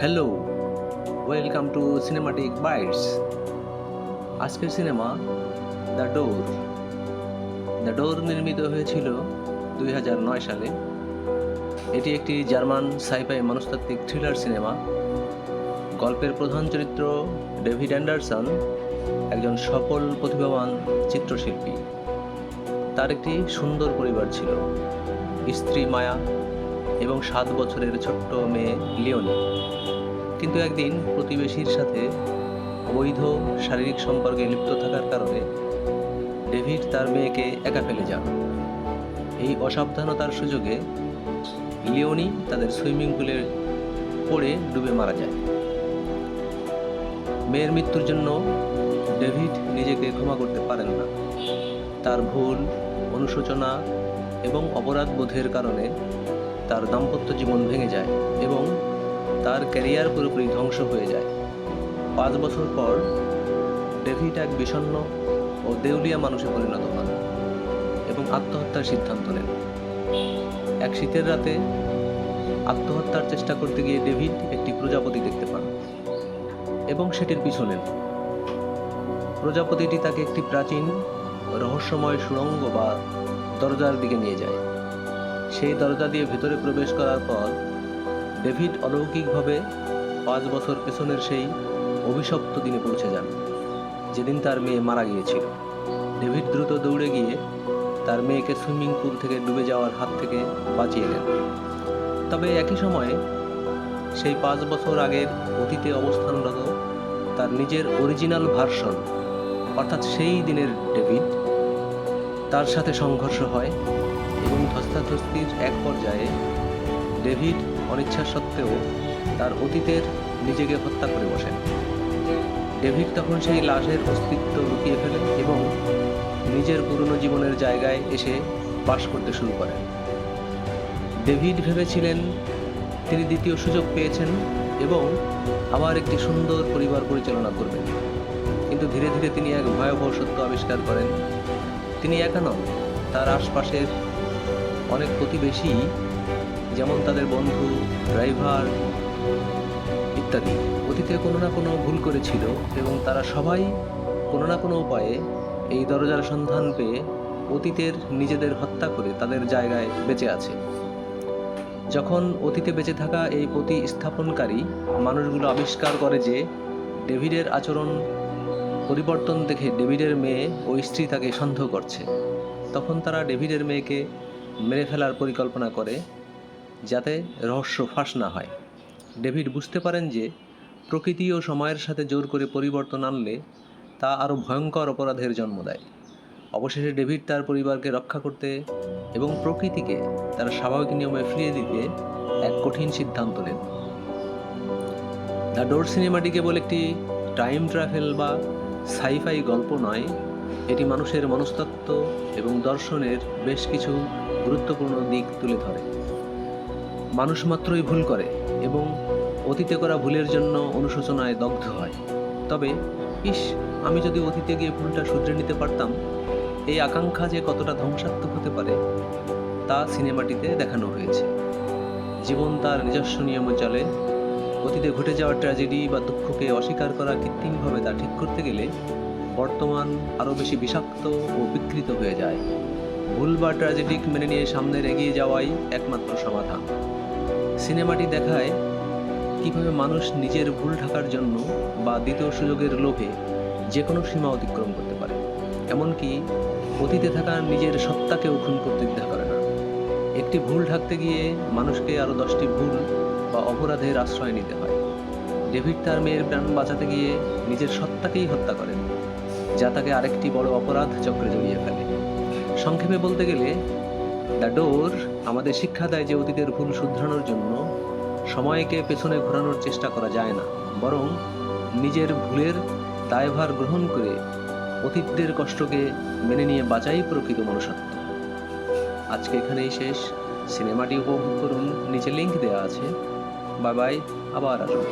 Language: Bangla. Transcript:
Hello, welcome to cinematic bytes. আজকের cinema the door. The door নির্মিত হয়েছিল 2009 সালে। এটি একটি জার্মান সাইফাই মনস্তাত্ত্বিক থ্রিলার সিনেমা। গল্পের প্রধান চরিত্র ডেভিড অ্যান্ডারসন একজন সফল প্রতিভাবান চিত্রশিল্পী। তার একটি সুন্দর পরিবার ছিল, স্ত্রী মায়া এবং 7 বছরের ছোট্ট মেয়ে লিওনি। কিন্তু একদিন প্রতিবেশীর সাথে অবৈধ শারীরিক সম্পর্কে লিপ্ত থাকার কারণে ডেভিড তার মেয়েকে একা ফেলে যান। এই অসাবধানতার সুযোগে লিওনি তাদের সুইমিং পুলে পড়ে ডুবে মারা যায়। মেয়ের মৃত্যুর জন্য ডেভিড নিজেকে ক্ষমা করতে পারেন না। তার ভুল, অনুশোচনা এবং অপরাধ বোধের কারণে তার দাম্পত্য জীবন ভেঙে যায় এবং তার ক্যারিয়ার পুরোপুরি ধ্বংস হয়ে যায়। 5 বছর পর ডেভিড এক বিষণ্ণ ও দেউলিয়া মানুষে পরিণত হন এবং আত্মহত্যার সিদ্ধান্ত নেন। এক শীতের রাতে আত্মহত্যার চেষ্টা করতে গিয়ে ডেভিড একটি প্রজাপতি দেখতে পান এবং সেটির পিছু নেন। প্রজাপতিটি তাকে একটি প্রাচীন রহস্যময় সুড়ঙ্গ বা দরজার দিকে নিয়ে যায়। সেই দরজা দিয়ে ভেতরে প্রবেশ করার পর ডেভিড অলৌকিকভাবে 5 বছর পেছনের সেই অভিশপ্ত দিনে পৌঁছে যান, যেদিন তার মেয়ে মারা গিয়েছিল। ডেভিড দ্রুত দৌড়ে গিয়ে তার মেয়েকে সুইমিং পুল থেকে ডুবে যাওয়ার হাত থেকে বাঁচিয়ে নেন। তবে একই সময়ে সেই 5 বছর আগের অতীতে অবস্থানরত তার নিজের অরিজিনাল ভার্সন, অর্থাৎ সেই দিনের ডেভিড, তার সাথে সংঘর্ষ হয় এবং ধস্তাধস্তির এক পর্যায়ে ডেভিড অনিচ্ছা সত্ত্বেও তার অতীতের নিজেকে হত্যা করে বসেন। ডেভিড তখন সেই লাশের অস্তিত্ব লুকিয়ে ফেলে এবং নিজের পুরনো জীবনের জায়গায় এসে বাস করতে শুরু করেন। ডেভিড ভেবেছিলেন তিনি দ্বিতীয় সুযোগ পেয়েছেন এবং আবার একটি সুন্দর পরিবার পরিচালনা করবেন। কিন্তু ধীরে ধীরে তিনি এক ভয়াবহ সত্য আবিষ্কার করেন। তিনি একা নন, তার আশপাশের অনেক প্রতিবেশী, যেমন তাদের বন্ধু, ড্রাইভার ইত্যাদি, অতীতে কোনো না কোনো ভুল করেছিল এবং তারা সবাই কোনো না কোনো উপায়ে এই দরজার সন্ধান পেয়ে অতীতের নিজেদের হত্যা করে তাদের জায়গায় বেঁচে আছে। যখন অতীতে বেঁচে থাকা এই প্রতিস্থাপনকারী মানুষগুলো আবিষ্কার করে যে ডেভিডের আচরণ পরিবর্তন দেখে ডেভিডের মেয়ে ও স্ত্রী তাকে সন্দেহ করছে, তখন তারা ডেভিডের মেয়েকে মেরে ফেলার পরিকল্পনা করে যাতে রহস্য ফাঁস না হয়। ডেভিড বুঝতে পারেন যে প্রকৃতি ও সময়ের সাথে জোর করে পরিবর্তন আনলে তা আরও ভয়ঙ্কর অপরাধের জন্ম দেয়। অবশেষে ডেভিড তার পরিবারকে রক্ষা করতে এবং প্রকৃতিকে তার স্বাভাবিক নিয়মে ফিরিয়ে দিতে এক কঠিন সিদ্ধান্ত নেন। দ্য ডোর সিনেমাটি কেবল একটি টাইম ট্রাভেল বা সাইফাই গল্প নয়, এটি মানুষের মনস্তত্ত্ব এবং দর্শনের বেশ কিছু গুরুত্বপূর্ণ দিক তুলে ধরে। মানুষ মাত্রই ভুল করে এবং অতীতে করা ভুলের জন্য অনুশোচনায় দগ্ধ হয়। তবে আমি যদি অতীতে গিয়ে ভুলটা শুধরে নিতে পারতাম, এই আকাঙ্ক্ষা যে কতটা ধ্বংসাত্মক হতে পারে তা সিনেমাটিতে দেখানো হয়েছে। জীবন তার নিজস্ব নিয়মে চলে। অতীতে ঘটে যাওয়া ট্র্যাজেডি বা দুঃখকে অস্বীকার করা কৃত্রিমভাবে তা ঠিক করতে গেলে বর্তমান আরও বেশি বিষাক্ত ও বিকৃত হয়ে যায়। ভুল বা ট্র্যাজেডিক মেনে নিয়ে সামনে এগিয়ে যাওয়াই একমাত্র সমাধান। সিনেমাটি দেখায় কীভাবে মানুষ নিজের ভুল ঢাকার জন্য বা দ্বিতীয় সুযোগের লোভে যে কোনো সীমা অতিক্রম করতে পারে, এমনকি অতীতে থাকা নিজের সত্তাকেও খুন করতে দ্বিধা করে না। একটি ভুল ঢাকতে গিয়ে মানুষকে আরও 10টি ভুল বা অপরাধের আশ্রয় নিতে হয়। ডেভিড তার মেয়ের প্রাণ বাঁচাতে গিয়ে নিজের সত্তাকেই হত্যা করেন, যা তাকে আরেকটি বড় অপরাধ চক্রে জড়িয়ে ফেলে। সংক্ষেপে বলতে গেলে দ্য ডোর আমাদের শিক্ষা দেয় যে অতীতের ভুল শুধরানোর জন্য সময়কে পেছনে ঘোরানোর চেষ্টা করা যায় না, বরং নিজের ভুলের দায়ভার গ্রহণ করে অতীতের কষ্টকে মেনে নিয়ে বাঁচাই প্রকৃত মনুষ্যত্ব। আজকে এখানেই শেষ। সিনেমাটি উপভোগ করুন, নিচে লিঙ্ক দেওয়া আছে। বাই বাই, আবার আসুন।